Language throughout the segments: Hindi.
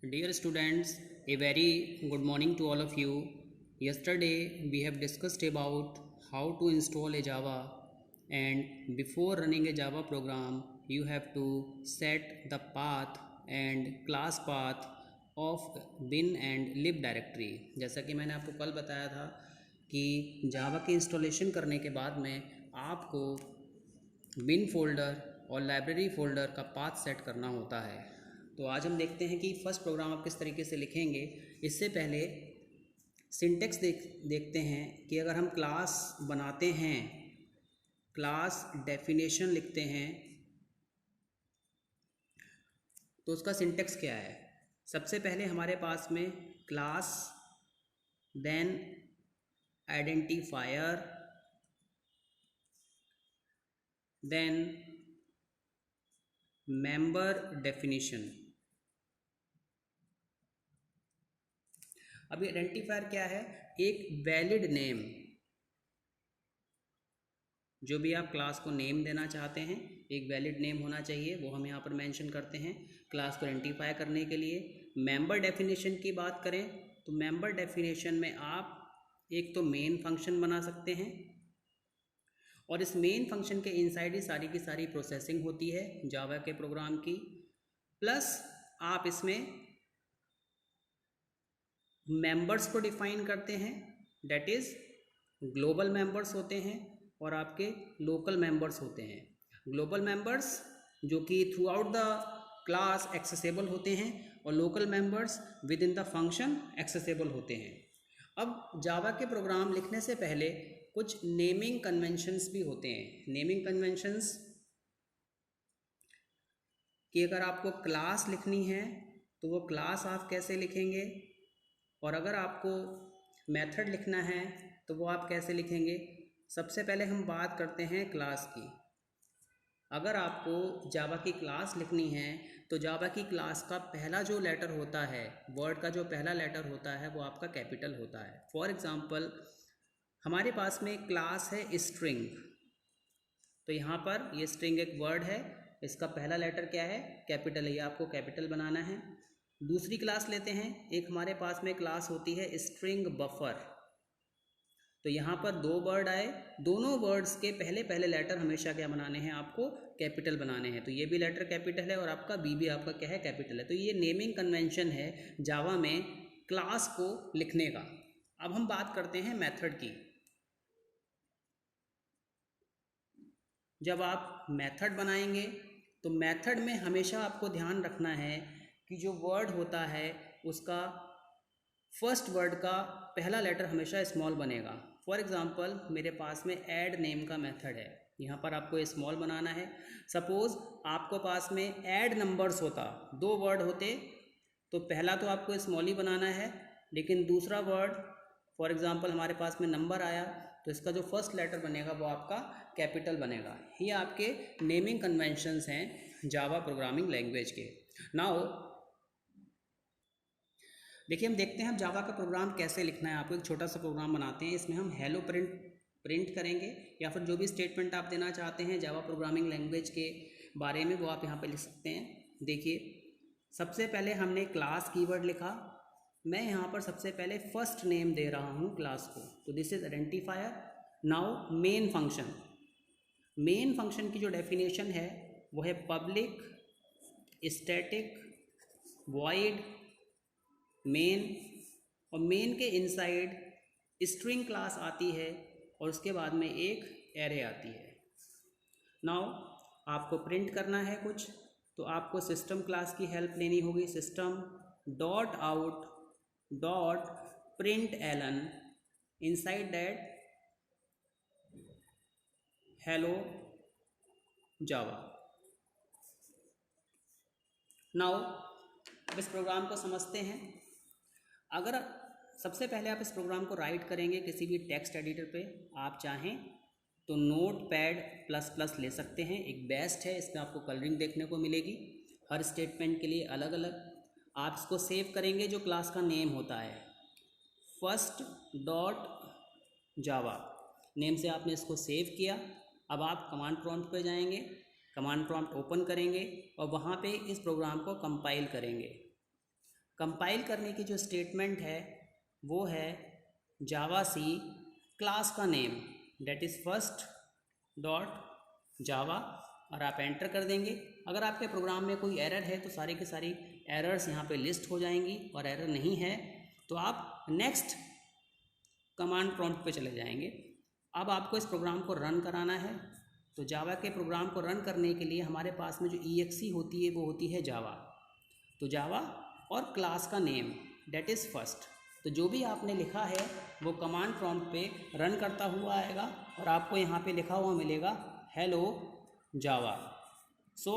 Dear students, a very good morning to all of you. Yesterday we have discussed about how to install a Java, and before running a Java program you have to set the path and class path of bin and lib directory. जैसा कि मैंने आपको कल बताया था कि जावा की इंस्टॉलेशन करने के बाद में आपको बिन फोल्डर और लाइब्रेरी फ़ोल्डर का पाथ सेट करना होता है। तो आज हम देखते हैं कि फर्स्ट प्रोग्राम आप किस तरीके से लिखेंगे। इससे पहले सिंटेक्स देखते हैं कि अगर हम क्लास बनाते हैं, क्लास डेफिनेशन लिखते हैं, तो उसका सिंटेक्स क्या है। सबसे पहले हमारे पास में class, then identifier, then member definition. अभी आइडेंटिफायर क्या है? एक वैलिड नेम, जो भी आप क्लास को नेम देना चाहते हैं एक वैलिड नेम होना चाहिए, वो हम यहाँ पर मेंशन करते हैं क्लास को आइडेंटिफाई करने के लिए। मेंबर डेफिनेशन की बात करें तो मेंबर डेफिनेशन में आप एक तो मेन फंक्शन बना सकते हैं और इस मेन फंक्शन के इनसाइड ही सारी की सारी प्रोसेसिंग होती है जावा के प्रोग्राम की। प्लस आप इसमें मेंबर्स को डिफाइन करते हैं, डेट इज़ ग्लोबल मेंबर्स होते हैं और आपके लोकल मेंबर्स होते हैं। ग्लोबल मेंबर्स जो कि through out the class accessible होते हैं और local members with in the function accessible होते हैं। अब जावा के प्रोग्राम लिखने से पहले कुछ नेमिंग कन्वेंशंस भी होते हैं। नेमिंग कन्वेंशंस कि अगर आपको क्लास लिखनी है तो वो क्लास आप कैसे लिखेंगे, और अगर आपको मेथड लिखना है तो वो आप कैसे लिखेंगे। सबसे पहले हम बात करते हैं क्लास की। अगर आपको जावा की क्लास लिखनी है तो जावा की क्लास का पहला जो लेटर होता है, वर्ड का जो पहला लेटर होता है वो आपका कैपिटल होता है। फॉर एग्ज़ाम्पल हमारे पास में क्लास है स्ट्रिंग, तो यहाँ पर ये स्ट्रिंग एक वर्ड है, इसका पहला लेटर क्या है? कैपिटल है, ये आपको कैपिटल बनाना है। दूसरी क्लास लेते हैं, एक हमारे पास में क्लास होती है स्ट्रिंग बफर, तो यहाँ पर दो वर्ड आए, दोनों वर्ड्स के पहले पहले लेटर हमेशा क्या बनाने हैं? आपको कैपिटल बनाने हैं। तो ये भी लेटर कैपिटल है और आपका बी भी आपका क्या है? कैपिटल है। तो ये नेमिंग कन्वेंशन है जावा में क्लास को लिखने का। अब हम बात करते हैं मेथड की। जब आप मेथड बनाएंगे तो मेथड में हमेशा आपको ध्यान रखना है कि जो वर्ड होता है उसका फर्स्ट वर्ड का पहला लेटर हमेशा स्मॉल बनेगा। फॉर एग्ज़ाम्पल मेरे पास में ऐड नेम का मेथड है, यहाँ पर आपको स्मॉल बनाना है। सपोज़ आपको पास में ऐड नंबर्स होता, दो वर्ड होते, तो पहला तो आपको स्मॉल ही बनाना है, लेकिन दूसरा वर्ड फॉर एग्ज़ाम्पल हमारे पास में नंबर आया तो इसका जो फर्स्ट लेटर बनेगा वो आपका कैपिटल बनेगा। ये आपके नेमिंग कन्वेंशंस हैं जावा प्रोग्रामिंग लैंग्वेज के। नाउ देखिए, हम देखते हैं हम जावा का प्रोग्राम कैसे लिखना है। आपको एक छोटा सा प्रोग्राम बनाते हैं, इसमें हम हेलो प्रिंट करेंगे, या फिर जो भी स्टेटमेंट आप देना चाहते हैं जावा प्रोग्रामिंग लैंग्वेज के बारे में वो आप यहाँ पे लिख सकते हैं। देखिए, सबसे पहले हमने क्लास कीवर्ड लिखा, मैं यहाँ पर सबसे पहले फर्स्ट नेम दे रहा हूँ क्लास को, तो this is identifier. Now main function, main function की जो डेफिनेशन है वो है पब्लिक स्टैटिक वॉइड मेन, और मेन के इनसाइड स्ट्रिंग क्लास आती है और उसके बाद में एक एरे आती है। नाउ आपको प्रिंट करना है कुछ, तो आपको सिस्टम क्लास की हेल्प लेनी होगी। System dot out dot print ln, inside that hello Java. Now अब इस प्रोग्राम को समझते हैं। अगर सबसे पहले आप इस प्रोग्राम को राइट करेंगे किसी भी टेक्स्ट एडिटर पे, आप चाहें तो Notepad++ ले सकते हैं, एक बेस्ट है, इसमें आपको कलरिंग देखने को मिलेगी हर स्टेटमेंट के लिए अलग अलग। आप इसको सेव करेंगे, जो क्लास का नेम होता है फर्स्ट डॉट जावा नेम से आपने इसको सेव किया। अब आप कमांड प्रॉम्प्ट पे जाएंगे, कमांड प्रॉम्प्ट ओपन करेंगे और वहाँ पे इस प्रोग्राम को कंपाइल करेंगे। कंपाइल करने की जो स्टेटमेंट है वो है जावा सी क्लास का name, that is first dot जावा, और आप एंटर कर देंगे। अगर आपके प्रोग्राम में कोई एरर है तो सारी की सारी एरर्स यहाँ पे लिस्ट हो जाएंगी, और एरर नहीं है तो आप नेक्स्ट कमांड प्रॉम्प्ट पे चले जाएंगे। अब आपको इस प्रोग्राम को रन कराना है, तो जावा के प्रोग्राम को रन करने के लिए हमारे पास में जो EXE होती है वो होती है जावा। तो जावा और क्लास का नेम डेट इज़ फर्स्ट, तो जो भी आपने लिखा है वो कमांड प्रॉम्प्ट पे रन करता हुआ आएगा और आपको यहाँ पे लिखा हुआ मिलेगा hello Java. So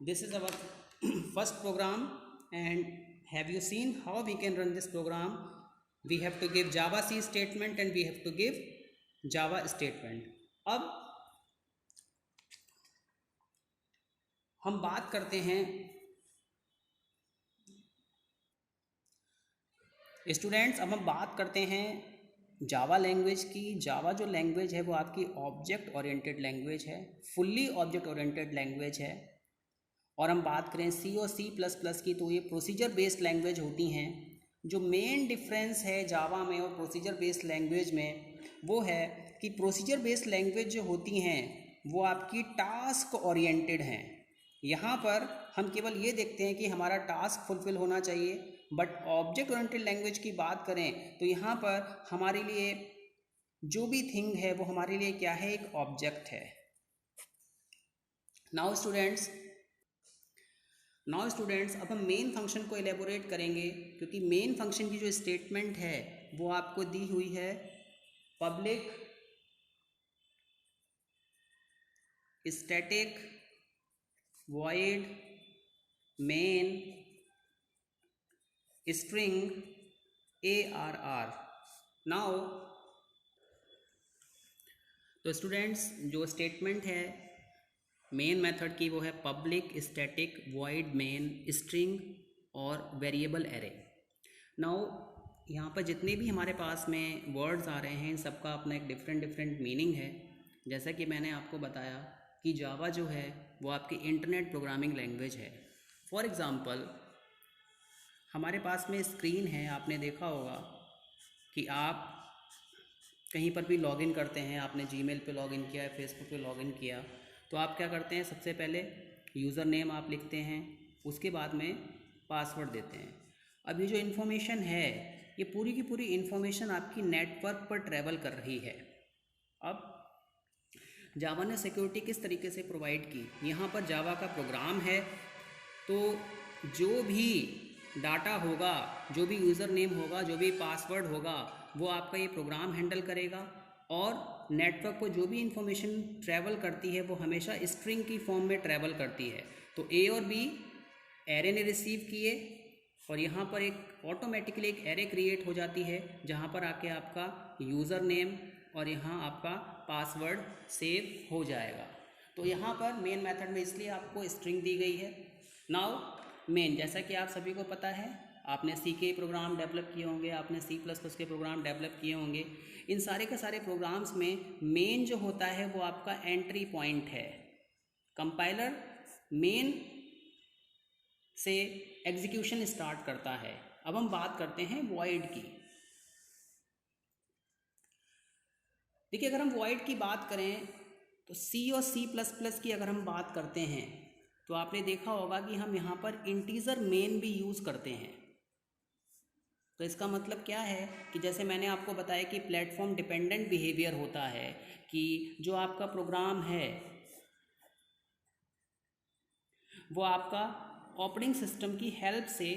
this is our first program, and have you seen how we can run this program? We have to give javac statement and we have to give Java statement. अब हम बात करते हैं स्टूडेंट्स, अब हम बात करते हैं जावा लैंग्वेज की। जावा जो लैंग्वेज है वो आपकी ऑब्जेक्ट ओरिएंटेड लैंग्वेज है, फुल्ली ऑब्जेक्ट ओरिएंटेड लैंग्वेज है। और हम बात करें सी और C++ की, तो ये प्रोसीजर बेस्ड लैंग्वेज होती हैं। जो मेन डिफरेंस है जावा में और प्रोसीजर बेस्ड लैंग्वेज में वो है कि प्रोसीजर बेस्ड लैंग्वेज जो होती हैं वो आपकी टास्क ओरिएंटेड हैं। यहाँ पर हम केवल ये देखते हैं कि हमारा टास्क फुलफिल होना चाहिए, बट ऑब्जेक्ट ओरिएंटेड लैंग्वेज की बात करें तो यहाँ पर हमारे लिए जो भी थिंग है वो हमारे लिए क्या है, एक ऑब्जेक्ट है। नाउ स्टूडेंट्स अब हम मेन फंक्शन को एलेबोरेट करेंगे, क्योंकि मेन फंक्शन की जो स्टेटमेंट है वो आपको दी हुई है public static void main string arr। Now तो स्टूडेंट्स जो स्टेटमेंट है मेन मेथड की वो है public static void main string और वेरिएबल एरे। नाउ यहाँ पर जितने भी हमारे पास में वर्ड्स आ रहे हैं इन सबका अपना एक डिफरेंट मीनिंग है। जैसा कि मैंने आपको बताया कि जावा जो है वो आपकी इंटरनेट प्रोग्रामिंग लैंग्वेज है। फॉर एग्ज़ाम्पल हमारे पास में स्क्रीन है, आपने देखा होगा कि आप कहीं पर भी लॉगिन करते हैं, आपने जीमेल पे लॉगिन किया है, फेसबुक पे लॉगिन किया, तो आप क्या करते हैं, सबसे पहले यूज़र नेम आप लिखते हैं, उसके बाद में पासवर्ड देते हैं। अब ये जो इन्फॉर्मेशन है ये पूरी की पूरी इन्फॉर्मेशन आपकी नेटवर्क पर ट्रैवल कर रही है। अब जावा ने सिक्योरिटी किस तरीके से प्रोवाइड की, यहाँ पर जावा का प्रोग्राम है, तो जो भी डाटा होगा, जो भी यूज़र नेम होगा, जो भी पासवर्ड होगा, वो आपका ये प्रोग्राम हैंडल करेगा। और नेटवर्क पर जो भी इंफॉर्मेशन ट्रैवल करती है वो हमेशा स्ट्रिंग की फॉर्म में ट्रैवल करती है। तो ए और बी एरे ने रिसीव किए और यहाँ पर एक ऑटोमेटिकली एक एरे क्रिएट हो जाती है जहाँ पर आके आपका यूज़र नेम और यहाँ आपका पासवर्ड सेव हो जाएगा। तो यहाँ पर मेन मेथड में इसलिए आपको स्ट्रिंग दी गई है। नाउ मेन, जैसा कि आप सभी को पता है, आपने सी के प्रोग्राम डेवलप किए होंगे, आपने C++ के प्रोग्राम डेवलप किए होंगे। इन सारे के सारे प्रोग्राम्स में मेन जो होता है वो आपका एंट्री पॉइंट है। कंपाइलर मेन से एग्जीक्यूशन स्टार्ट करता है। अब हम बात करते हैं वॉइड की। देखिए, अगर हम वॉइड की बात करें तो C और C++ की अगर हम बात करते हैं तो आपने देखा होगा कि हम यहाँ पर इंटीजर मेन भी यूज़ करते हैं। तो इसका मतलब क्या है कि जैसे मैंने आपको बताया कि प्लेटफॉर्म डिपेंडेंट बिहेवियर होता है, कि जो आपका प्रोग्राम है वो आपका ऑपरेटिंग सिस्टम की हेल्प से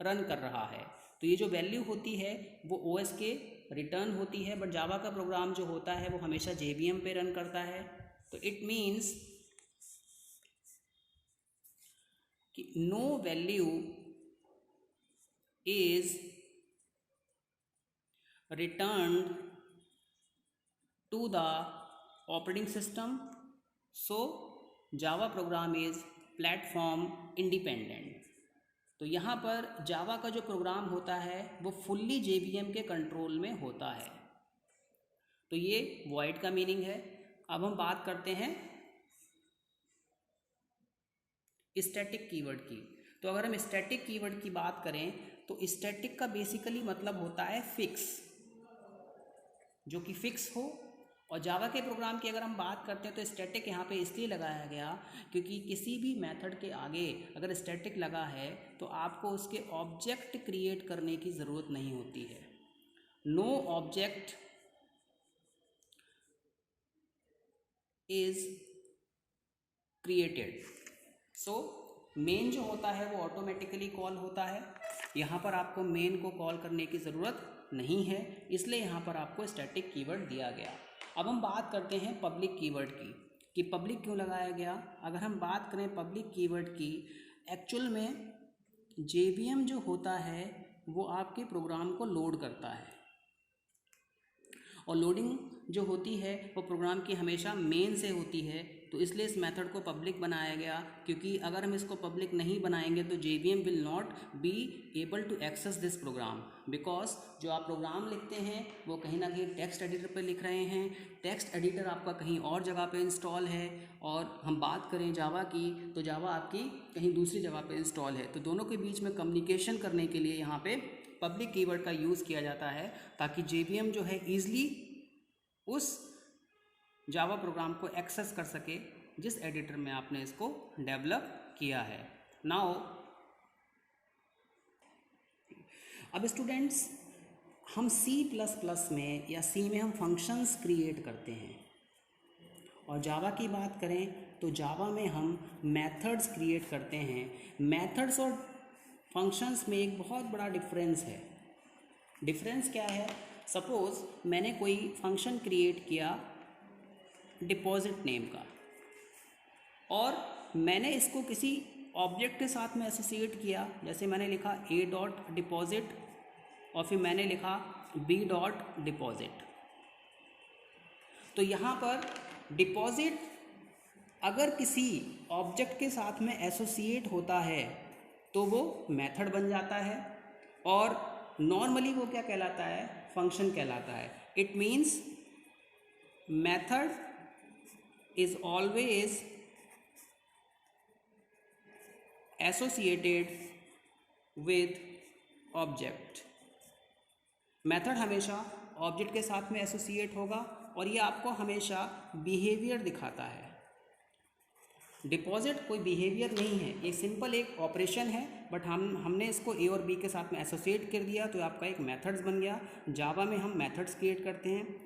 रन कर रहा है। तो ये जो वैल्यू होती है वो OS के रिटर्न होती है, बट जावा का प्रोग्राम जो होता है वो हमेशा JVM पे रन करता है। तो इट मीन्स कि no value is returned to the operating system, so Java program is platform independent। तो यहाँ पर जावा का जो प्रोग्राम होता है वो फुल्ली JVM के कंट्रोल में होता है। तो ये void का मीनिंग है। अब हम बात करते हैं स्टैटिक कीवर्ड की। तो अगर हम स्टैटिक कीवर्ड की बात करें तो स्टैटिक का बेसिकली मतलब होता है फिक्स, जो कि फिक्स हो। और जावा के प्रोग्राम की अगर हम बात करते हैं तो स्टैटिक यहाँ पे इसलिए लगाया गया क्योंकि किसी भी मेथड के आगे अगर स्टैटिक लगा है तो आपको उसके ऑब्जेक्ट क्रिएट करने की ज़रूरत नहीं होती है। No object is created, so main जो होता है वो ऑटोमेटिकली कॉल होता है। यहाँ पर आपको मेन को कॉल करने की ज़रूरत नहीं है, इसलिए यहाँ पर आपको स्टैटिक कीवर्ड दिया गया। अब हम बात करते हैं पब्लिक कीवर्ड की कि पब्लिक क्यों लगाया गया। अगर हम बात करें पब्लिक कीवर्ड की, एक्चुअल में JVM जो होता है वो आपके प्रोग्राम को लोड करता है, और लोडिंग जो होती है वो प्रोग्राम की हमेशा मेन से होती है। तो इसलिए इस मेथड को पब्लिक बनाया गया, क्योंकि अगर हम इसको पब्लिक नहीं बनाएंगे तो JVM will not be able to access this program, because जो आप प्रोग्राम लिखते हैं वो कहीं ना कहीं टेक्स्ट एडिटर पे लिख रहे हैं, टेक्स्ट एडिटर आपका कहीं और जगह पे इंस्टॉल है, और हम बात करें जावा की तो जावा आपकी कहीं दूसरी जगह पे इंस्टॉल है। तो दोनों के बीच में कम्युनिकेशन करने के लिए यहाँ पे पब्लिक कीवर्ड का यूज़ किया जाता है, ताकि JVM जो है ईज़िली उस जावा प्रोग्राम को एक्सेस कर सके जिस एडिटर में आपने इसको डेवलप किया है। नाउ अब स्टूडेंट्स, हम C++ में या C में हम फंक्शंस क्रिएट करते हैं, और जावा की बात करें तो जावा में हम मेथड्स क्रिएट करते हैं। मेथड्स और फंक्शंस में एक बहुत बड़ा डिफरेंस है। डिफरेंस क्या है? सपोज़ मैंने कोई फंक्शन क्रिएट किया डिपॉजिट नेम का, और मैंने इसको किसी ऑब्जेक्ट के साथ में एसोसिएट किया। जैसे मैंने लिखा a.deposit और फिर मैंने लिखा b.deposit। तो यहाँ पर डिपॉजिट अगर किसी ऑब्जेक्ट के साथ में एसोसिएट होता है तो वो मेथड बन जाता है, और नॉर्मली वो क्या कहलाता है? फंक्शन कहलाता है। It means method is always associated with object. Method हमेशा ऑब्जेक्ट के साथ में एसोसिएट होगा, और ये आपको हमेशा बिहेवियर दिखाता है। डिपॉजिट कोई बिहेवियर नहीं है, ये सिंपल एक ऑपरेशन है, बट हमने इसको ए और बी के साथ में एसोसिएट कर दिया तो आपका एक मेथड्स बन गया। जावा में हम मेथड्स क्रिएट करते हैं।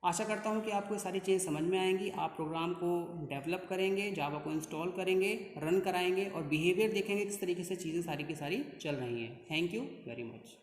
आशा करता हूँ कि आपको ये सारी चीज़ें समझ में आएंगी। आप प्रोग्राम को डेवलप करेंगे, जावा को इंस्टॉल करेंगे, रन कराएंगे, और बिहेवियर देखेंगे किस तरीके से चीज़ें सारी की सारी चल रही हैं। Thank you very much.